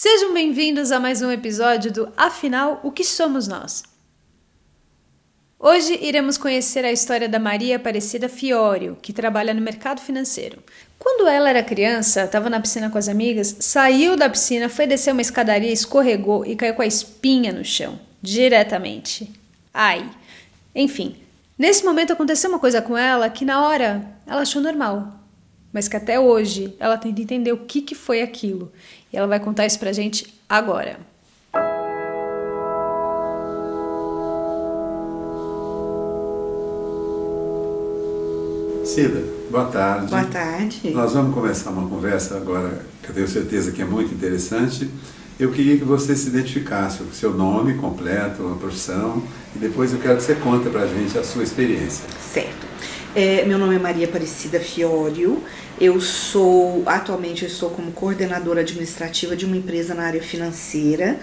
Sejam bem-vindos a mais um episódio do Afinal, o que somos nós? Hoje iremos conhecer a história da Maria Aparecida Fiorio, que trabalha no mercado financeiro. Quando ela era criança, estava na piscina com as amigas, saiu da piscina, foi descer uma escadaria, escorregou e caiu com a espinha no chão, diretamente. Ai! Enfim, nesse momento aconteceu uma coisa com ela que na hora ela achou normal, mas que até hoje ela tenta entender o que foi aquilo. E ela vai contar isso pra gente agora. Cida, boa tarde. Boa tarde. Nós vamos começar uma conversa agora, que eu tenho certeza que é muito interessante. Eu queria que você se identificasse com o seu nome completo, a profissão, e depois eu quero que você conte pra gente a sua experiência. Certo. Meu nome é Maria Aparecida Fiorio. Atualmente eu estou como coordenadora administrativa de uma empresa na área financeira.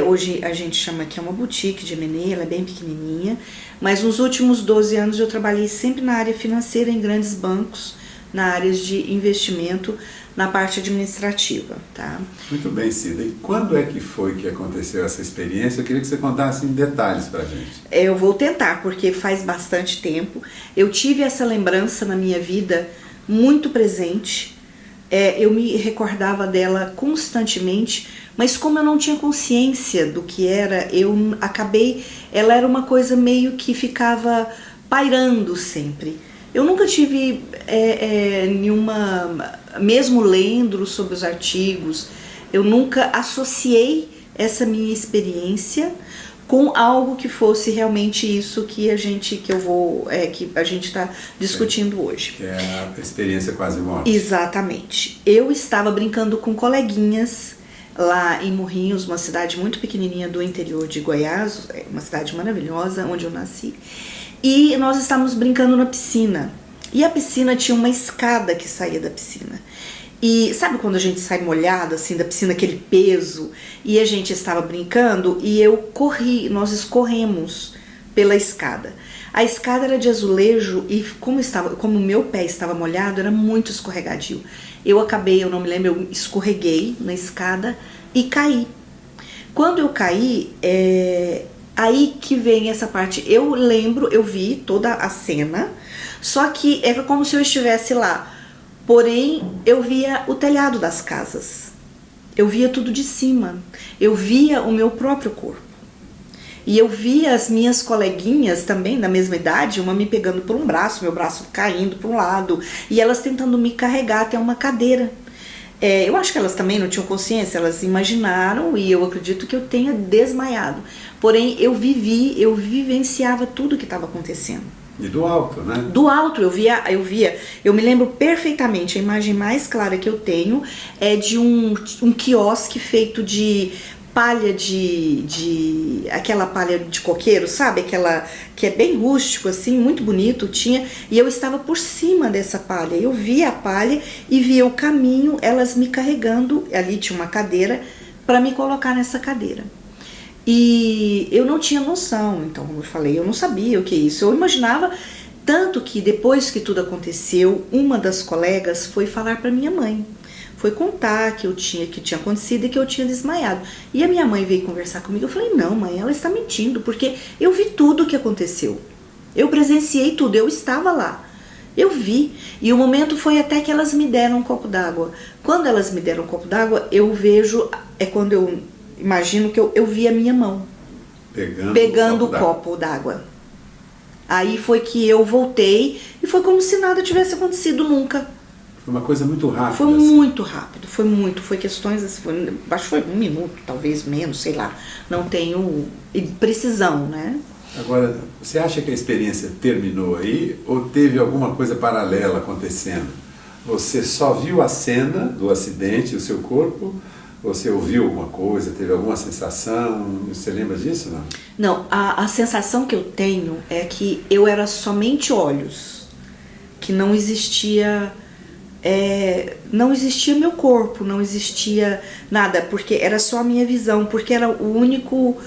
Hoje a gente chama que é uma boutique de M&A, ela é bem pequenininha, mas nos últimos 12 anos eu trabalhei sempre na área financeira, em grandes bancos, na área de investimento, na parte administrativa, tá? Muito bem, Cida. E quando é que foi que aconteceu essa experiência? Eu queria que você contasse em detalhes pra gente. Eu vou tentar, porque faz bastante tempo. Eu tive essa lembrança na minha vida muito presente. Eu me recordava dela constantemente, mas como eu não tinha consciência do que era, ela era uma coisa meio que ficava pairando sempre. Eu nunca tive mesmo lendo sobre os artigos, eu nunca associei essa minha experiência com algo que fosse realmente isso que a gente está discutindo hoje. Que é a experiência quase morte. Exatamente. Eu estava brincando com coleguinhas lá em Morrinhos, uma cidade muito pequenininha do interior de Goiás, uma cidade maravilhosa, onde eu nasci. E nós estávamos brincando na piscina. E a piscina tinha uma escada que saía da piscina. E sabe quando a gente sai molhado assim da piscina, aquele peso? E a gente estava brincando e nós escorremos pela escada. A escada era de azulejo e como o meu pé estava molhado, era muito escorregadio. Eu não me lembro, eu escorreguei na escada e caí. Quando eu caí, aí que vem essa parte. Eu vi toda a cena, só que era como se eu estivesse lá. Porém, eu via o telhado das casas. Eu via tudo de cima. Eu via o meu próprio corpo. E eu via as minhas coleguinhas também, da mesma idade, uma me pegando por um braço, meu braço caindo para um lado, e elas tentando me carregar até uma cadeira. Eu acho que elas também não tinham consciência, elas imaginaram, e eu acredito que eu tenha desmaiado. Porém, eu vivenciava tudo o que estava acontecendo. E do alto, né? Do alto, eu me lembro perfeitamente, a imagem mais clara que eu tenho é de um quiosque feito de palha aquela palha de coqueiro, sabe? Aquela que é bem rústico, assim, muito bonito, e eu estava por cima dessa palha. Eu via a palha e via o caminho, elas me carregando, ali tinha uma cadeira, para me colocar nessa cadeira. E eu não tinha noção, então, como eu falei, eu não sabia o que é isso. Eu imaginava, tanto que depois que tudo aconteceu, uma das colegas foi falar para minha mãe. Foi contar que tinha acontecido e que eu tinha desmaiado. E a minha mãe veio conversar comigo. Eu falei, não, mãe, ela está mentindo, porque eu vi tudo o que aconteceu. Eu presenciei tudo, eu estava lá. Eu vi. E o momento foi até que elas me deram um copo d'água. Quando elas me deram um copo d'água, eu vejo, quando eu imagino que eu vi a minha mão pegando o copo d'água. Aí foi que eu voltei e foi como se nada tivesse acontecido nunca. Foi uma coisa muito rápida. Foi muito rápido, foi questões assim, acho que foi 1 minuto, talvez menos, sei lá. Não tenho precisão, né? Agora, você acha que a experiência terminou aí ou teve alguma coisa paralela acontecendo? Você só viu a cena do acidente, o seu corpo? Você ouviu alguma coisa, teve alguma sensação? Você lembra disso, não? Não, a sensação que eu tenho é que eu era somente olhos, que não existia meu corpo, não existia nada, porque era só a minha visão, porque era o único,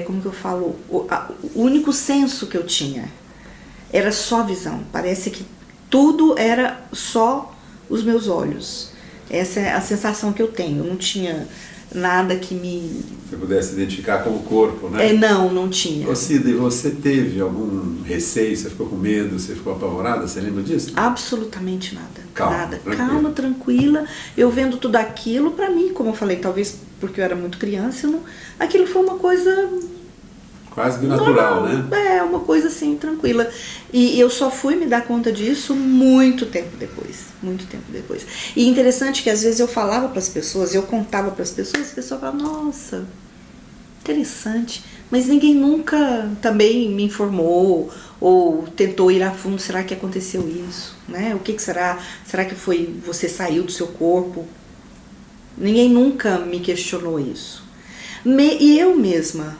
como que eu falo, o único senso que eu tinha, era só visão, parece que tudo era só os meus olhos. Essa é a sensação que eu tenho. Não tinha nada que me... Você pudesse identificar como corpo, né? Não tinha. Ô Cida, e você teve algum receio? Você ficou com medo? Você ficou apavorada? Você lembra disso? Absolutamente nada. Calma, nada. tranquila. Calma, tranquila. Eu vendo tudo aquilo, pra mim, como eu falei, talvez porque eu era muito criança, aquilo foi uma coisa... Quase que natural, né? É, uma coisa assim, tranquila. E eu só fui me dar conta disso muito tempo depois. Muito tempo depois. E interessante que às vezes eu falava para as pessoas, eu contava para as pessoas falavam, nossa, interessante. Mas ninguém nunca também me informou ou tentou ir a fundo, será que aconteceu isso? Né? O que será? Será que foi você saiu do seu corpo? Ninguém nunca me questionou isso. E eu mesma,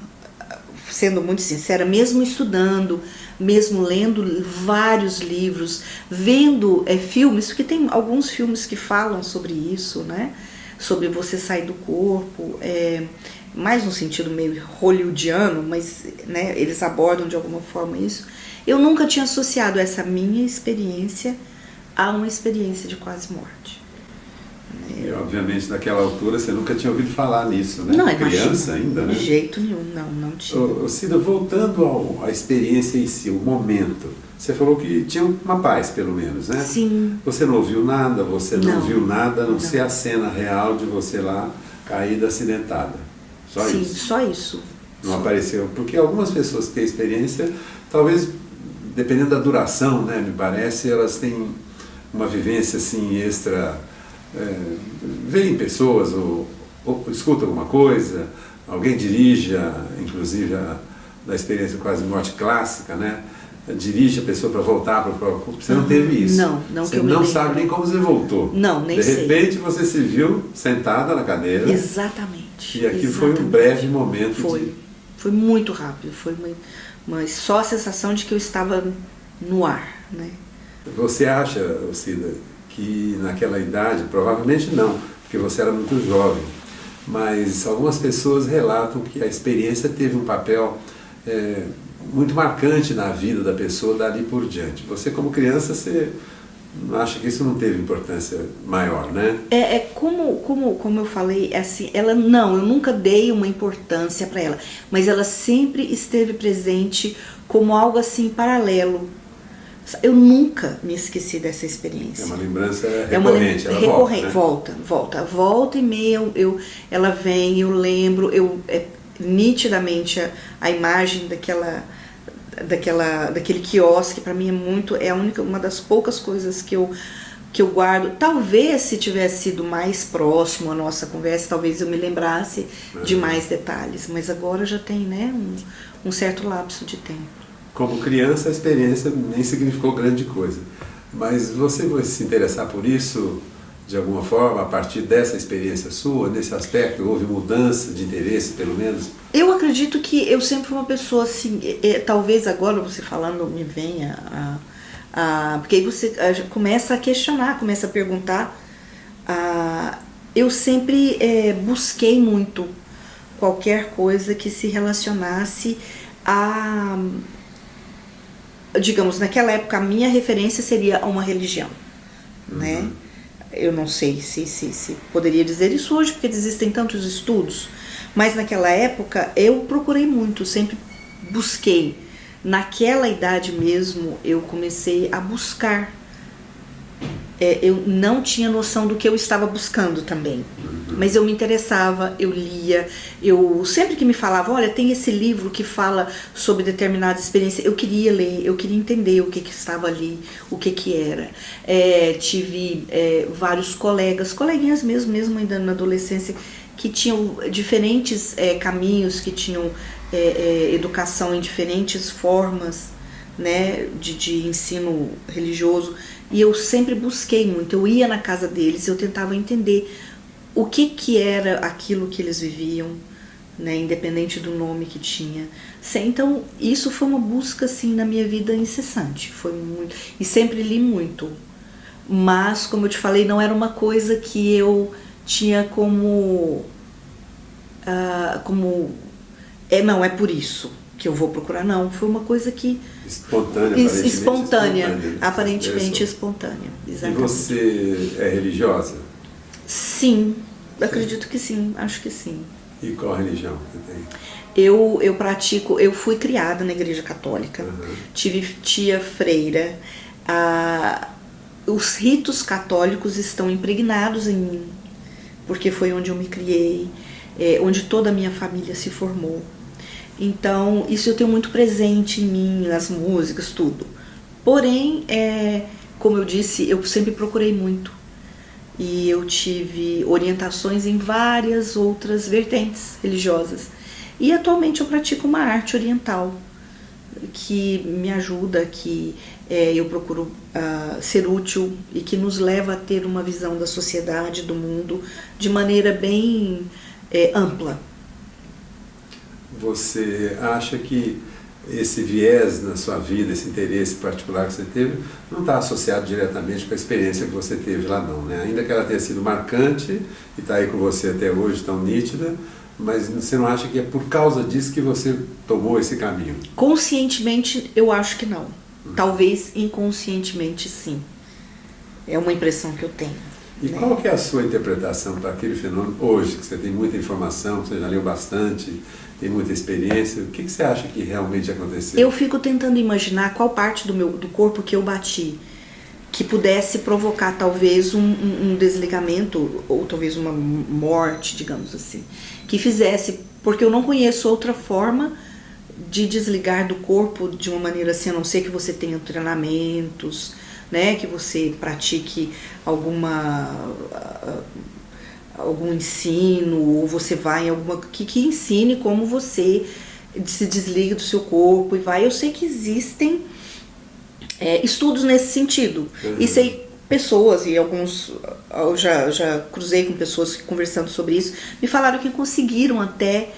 sendo muito sincera, mesmo estudando, mesmo lendo vários livros, vendo filmes, porque tem alguns filmes que falam sobre isso, né? Sobre você sair do corpo, mais no sentido meio hollywoodiano, mas né, eles abordam de alguma forma isso. Eu nunca tinha associado essa minha experiência a uma experiência de quase morte. E, obviamente, naquela altura, você nunca tinha ouvido falar nisso, né? Não, criança ainda, né? De jeito nenhum, não tinha. Cida, voltando à experiência em si, o momento, você falou que tinha uma paz, pelo menos, né? Sim. Você não ouviu nada, você não viu nada, a não ser a cena real de você lá caída acidentada. Só Sim, isso? só isso. Não apareceu? Porque algumas pessoas que têm experiência, talvez, dependendo da duração, né, me parece, elas têm uma vivência assim extra... veem pessoas ou escuta alguma coisa, alguém dirige, inclusive da experiência quase morte clássica, né? Dirige a pessoa para voltar para o próprio corpo. Você não teve isso. Não você que eu me não lembro. sabe nem como você voltou. Não, nem sei. De repente você se viu sentada na cadeira. Exatamente. E aquilo foi um breve momento. Foi muito rápido. Foi mas só a sensação de que eu estava no ar, né? Você acha, Cida, que naquela idade, provavelmente não, porque você era muito jovem, mas algumas pessoas relatam que a experiência teve um papel muito marcante na vida da pessoa dali por diante. Você, como criança, você acha que isso não teve importância maior, né? Como eu falei, assim, eu nunca dei uma importância para ela, mas ela sempre esteve presente como algo assim paralelo. Eu nunca me esqueci dessa experiência. É uma lembrança recorrente, ela volta e meia, ela vem, eu lembro, nitidamente a imagem daquele quiosque, para mim uma das poucas coisas que eu guardo. Talvez se tivesse sido mais próximo a nossa conversa, talvez eu me lembrasse de mais detalhes, mas agora já tem, né, um certo lapso de tempo. Como criança, a experiência nem significou grande coisa. Mas você vai se interessar por isso, de alguma forma, a partir dessa experiência sua, nesse aspecto? Houve mudança de interesse, pelo menos? Eu acredito que eu sempre fui uma pessoa assim, talvez agora você falando me venha porque aí você começa a questionar, começa a perguntar. Eu sempre busquei muito qualquer coisa que se relacionasse a... Digamos, naquela época a minha referência seria uma religião, né? Eu não sei se poderia dizer isso hoje, porque existem tantos estudos, mas naquela época eu procurei muito, sempre busquei. Naquela idade mesmo eu comecei a buscar. Eu não tinha noção do que eu estava buscando também, mas eu me interessava, eu lia, sempre que me falava, olha, tem esse livro que fala sobre determinada experiência, eu queria ler, eu queria entender o que estava ali, o que era. Tive vários coleguinhas mesmo ainda na adolescência, que tinham diferentes caminhos, que tinham educação em diferentes formas, né, de ensino religioso. E eu sempre busquei muito, eu ia na casa deles, eu tentava entender o que era aquilo que eles viviam, né, independente do nome que tinha. Então, isso foi uma busca assim na minha vida incessante, foi muito, e sempre li muito. Mas, como eu te falei, não era uma coisa que eu tinha como não, é por isso que eu vou procurar, não. Foi uma coisa que... Espontânea, aparentemente espontânea. Exatamente. E você é religiosa? Sim, acredito que sim, acho que sim. E qual religião você tem? Eu pratico, eu fui criada na igreja católica, tive tia freira, os ritos católicos estão impregnados em mim, porque foi onde eu me criei, onde toda a minha família se formou. Então, isso eu tenho muito presente em mim, nas músicas, tudo. Porém, como eu disse, eu sempre procurei muito. E eu tive orientações em várias outras vertentes religiosas. E atualmente eu pratico uma arte oriental, que me ajuda, que eu procuro ser útil e que nos leva a ter uma visão da sociedade, do mundo, de maneira bem ampla. Você acha que esse viés na sua vida, esse interesse particular que você teve, não está associado diretamente com a experiência que você teve lá não, né? Ainda que ela tenha sido marcante e está aí com você até hoje, tão nítida, mas você não acha que é por causa disso que você tomou esse caminho? Conscientemente, eu acho que não. Talvez inconscientemente, sim. É uma impressão que eu tenho. E qual que é a sua interpretação para aquele fenômeno hoje, que você tem muita informação, que você já leu bastante, tem muita experiência? O que você acha que realmente aconteceu? Eu fico tentando imaginar qual parte do corpo que eu bati, que pudesse provocar talvez um desligamento, ou talvez uma morte, digamos assim, que fizesse, porque eu não conheço outra forma de desligar do corpo de uma maneira assim, a não ser que você tenha treinamentos, né, que você pratique algum ensino, ou você vai em alguma que ensine como você se desliga do seu corpo e vai. Eu sei que existem estudos nesse sentido. E sei pessoas, e alguns, eu já cruzei com pessoas conversando sobre isso, me falaram que conseguiram até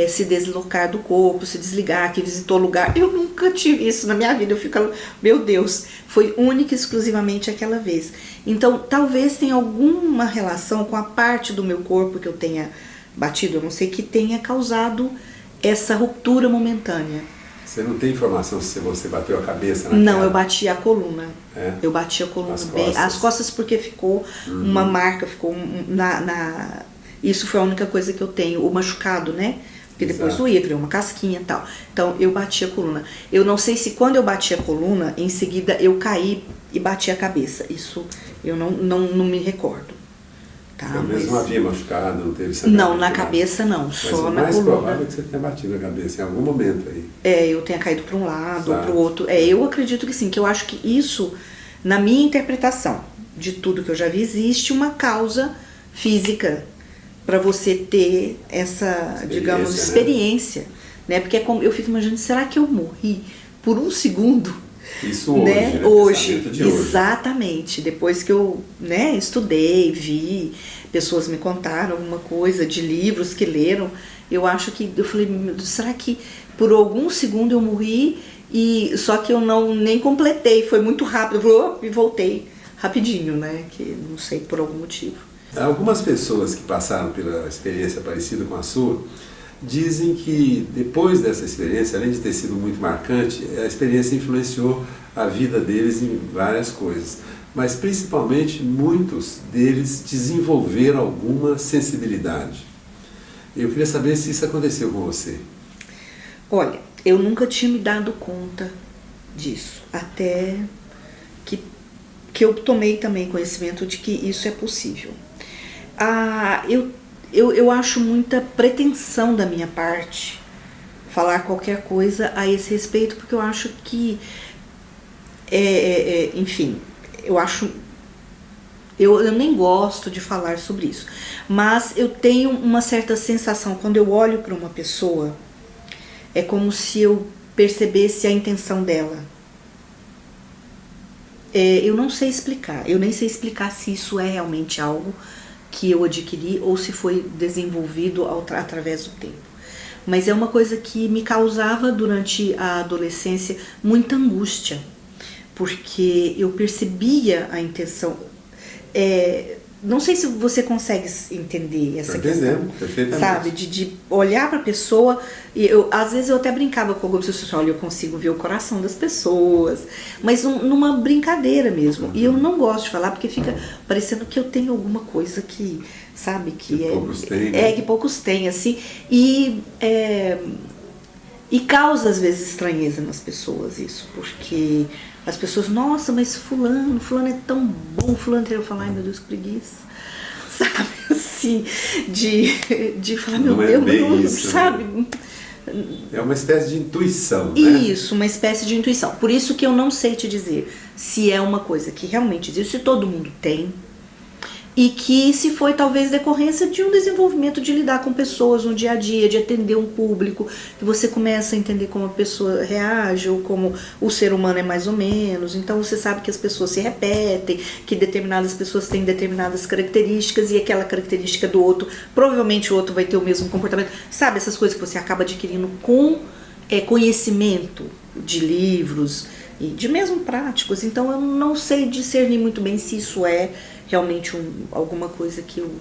se deslocar do corpo, se desligar, que visitou lugar. Eu nunca tive isso na minha vida. Eu fico, meu Deus, foi única e exclusivamente aquela vez. Então, talvez tenha alguma relação com a parte do meu corpo que eu tenha batido, eu não sei, que tenha causado essa ruptura momentânea. Você não tem informação se você bateu a cabeça na Não, cara? eu bati a coluna. É? Eu bati a coluna As as costas porque ficou uma marca, ficou Isso foi a única coisa que eu tenho, o machucado, né? Porque depois doía, criou uma casquinha e tal. Então, eu bati a coluna. Eu não sei se quando eu bati a coluna, em seguida eu caí e bati a cabeça. Isso eu não me recordo. Tá? Pelo menos não havia machucado, não teve sangramento. Não, na cabeça não, mas só o na mais coluna. provável é que você tenha batido a cabeça em algum momento aí. Eu tenha caído para um lado ou para o outro. Eu acredito que sim, que eu acho que isso, na minha interpretação de tudo que eu já vi, existe uma causa física para você ter essa, digamos, experiência, né? Porque eu fico imaginando, será que eu morri por um segundo? Isso hoje, né? Hoje, De hoje. Exatamente. Depois que eu, estudei, vi, pessoas me contaram alguma coisa de livros que leram, eu falei, meu Deus, será que por algum segundo eu morri? E só que eu nem completei, foi muito rápido, e voltei rapidinho, né? Que não sei, por algum motivo. Algumas pessoas que passaram pela experiência parecida com a sua dizem que depois dessa experiência, além de ter sido muito marcante, a experiência influenciou a vida deles em várias coisas. Mas principalmente muitos deles desenvolveram alguma sensibilidade. Eu queria saber se isso aconteceu com você. Olha, eu nunca tinha me dado conta disso, até que eu tomei também conhecimento de que isso é possível. Eu acho muita pretensão da minha parte falar qualquer coisa a esse respeito, porque eu acho que, enfim, eu nem gosto de falar sobre isso, mas eu tenho uma certa sensação, quando eu olho para uma pessoa, é como se eu percebesse a intenção dela. Eu não sei explicar, eu nem sei explicar se isso é realmente algo que eu adquiri ou se foi desenvolvido através do tempo. Mas é uma coisa que me causava durante a adolescência muita angústia, porque eu percebia a intenção. Não sei se você consegue entender essa questão. Entendendo, perfeitamente. Sabe? De olhar para a pessoa. E às vezes eu até brincava com algumas pessoas, olha, eu consigo ver o coração das pessoas. Mas numa brincadeira mesmo. E eu não gosto de falar porque fica parecendo que eu tenho alguma coisa que, sabe? Que poucos têm, né? que poucos têm, assim. E causa às vezes estranheza nas pessoas isso, porque as pessoas, nossa, mas fulano é tão bom, fulano, eu falar, ai meu Deus, que preguiça, sabe, assim, de falar, meu Não é Deus, bem não, isso, sabe? né? É uma espécie de intuição, né? Isso, uma espécie de intuição. Por isso que eu não sei te dizer se é uma coisa que realmente existe, se todo mundo tem, e que se foi talvez decorrência de um desenvolvimento de lidar com pessoas no dia a dia, de atender um público, que você começa a entender como a pessoa reage ou como o ser humano é mais ou menos. Então você sabe que as pessoas se repetem, que determinadas pessoas têm determinadas características e aquela característica do outro, provavelmente o outro vai ter o mesmo comportamento. Sabe, essas coisas que você acaba adquirindo com conhecimento de livros e de mesmo práticos. Então eu não sei discernir muito bem se isso é realmente alguma coisa que eu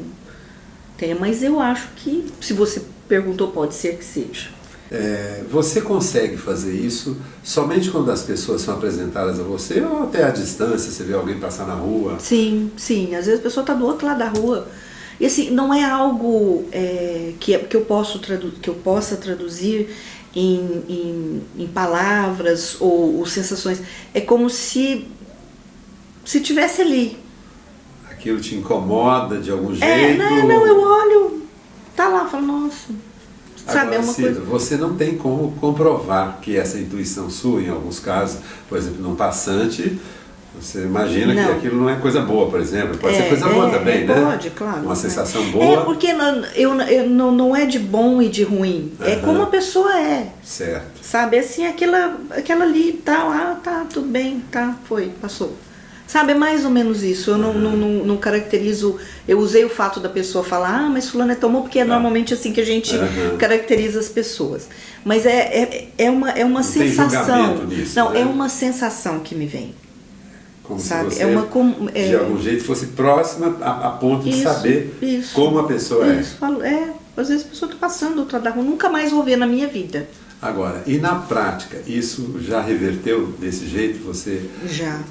tenha, mas eu acho que, se você perguntou, pode ser que seja. Você consegue fazer isso somente quando as pessoas são apresentadas a você ou até à distância, você vê alguém passar na rua? Sim, às vezes a pessoa está do outro lado da rua. E assim, não é algo que eu possa traduzir em palavras ou sensações. É como se tivesse ali. Aquilo te incomoda de algum jeito? Não, eu olho, tá lá, falo, nossa. Sabe, Agora, é uma Cida, coisa. você não tem como comprovar que essa intuição sua, em alguns casos, por exemplo, num passante, você imagina que aquilo não é coisa boa, por exemplo. Pode ser coisa boa também, né? Pode, claro. Uma sensação boa. Porque não é de bom e de ruim. É como a pessoa é. Certo. Sabe, assim, aquela ali, tá lá, tá, tudo bem, tá, foi, passou. Sabe, é mais ou menos isso. Eu não caracterizo. Eu usei o fato da pessoa falar, mas fulano é tão bom, porque é normalmente assim que a gente caracteriza as pessoas. Mas é uma sensação. Nisso, não, né? é uma sensação que me vem. Como sabe? se você, de algum jeito, fosse próxima a ponto de saber como a pessoa é. Às vezes a pessoa está passando do outro lado da rua, nunca mais vou ver na minha vida. Agora, e na prática, isso já reverteu desse jeito? Você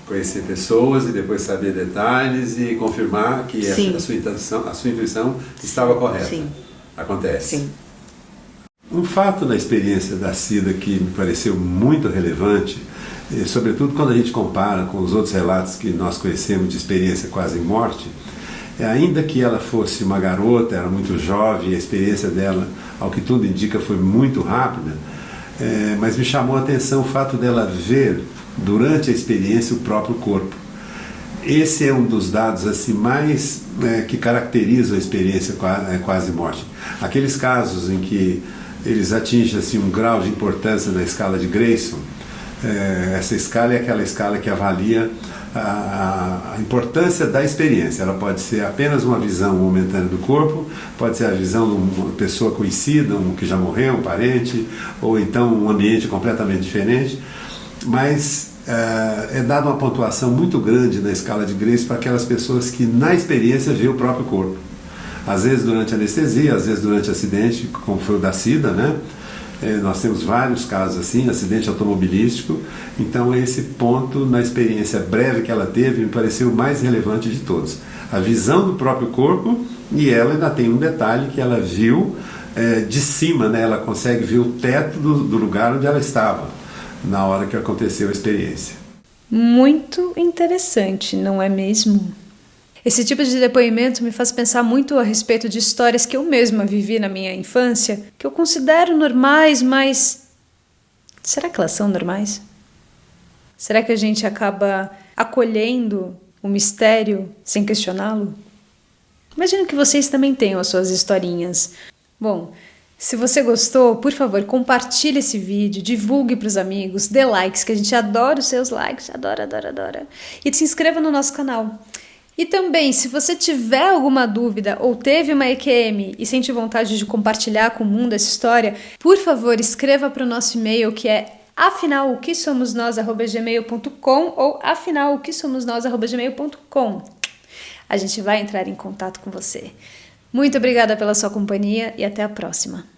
conhecer pessoas e depois saber detalhes e confirmar que a sua intuição estava correta? Sim. Acontece? Sim. Um fato na experiência da Cida que me pareceu muito relevante, sobretudo quando a gente compara com os outros relatos que nós conhecemos de experiência quase morte, ainda que ela fosse uma garota, era muito jovem, a experiência dela, ao que tudo indica, foi muito rápida, mas me chamou a atenção o fato dela ver, durante a experiência, o próprio corpo. Esse é um dos dados assim, mais que caracterizam a experiência quase morte. Aqueles casos em que eles atingem assim, um grau de importância na escala de Grayson, essa escala é aquela escala que avalia a importância da experiência. Ela pode ser apenas uma visão momentânea do corpo, pode ser a visão de uma pessoa conhecida, um que já morreu, um parente, ou então um ambiente completamente diferente, mas é dada uma pontuação muito grande na escala de Grace para aquelas pessoas que na experiência vê o próprio corpo. Às vezes durante anestesia, às vezes durante acidente, como foi o da Cida, né? Nós temos vários casos assim, acidente automobilístico. Então esse ponto, na experiência breve que ela teve, me pareceu o mais relevante de todos. A visão do próprio corpo, e ela ainda tem um detalhe que ela viu de cima, né? Ela consegue ver o teto do lugar onde ela estava na hora que aconteceu a experiência. Muito interessante, não é mesmo? Esse tipo de depoimento me faz pensar muito a respeito de histórias que eu mesma vivi na minha infância, que eu considero normais, mas será que elas são normais? Será que a gente acaba acolhendo o mistério sem questioná-lo? Imagino que vocês também tenham as suas historinhas. Bom, se você gostou, por favor, compartilhe esse vídeo, divulgue para os amigos, dê likes, que a gente adora os seus likes, adora. E se inscreva no nosso canal. E também, se você tiver alguma dúvida ou teve uma EQM e sente vontade de compartilhar com o mundo essa história, por favor, escreva para o nosso e-mail, que é afinaloquesomosnós@gmail.com ou afinaloquesomosnós@gmail.com. a gente vai entrar em contato com você. Muito obrigada pela sua companhia e até a próxima.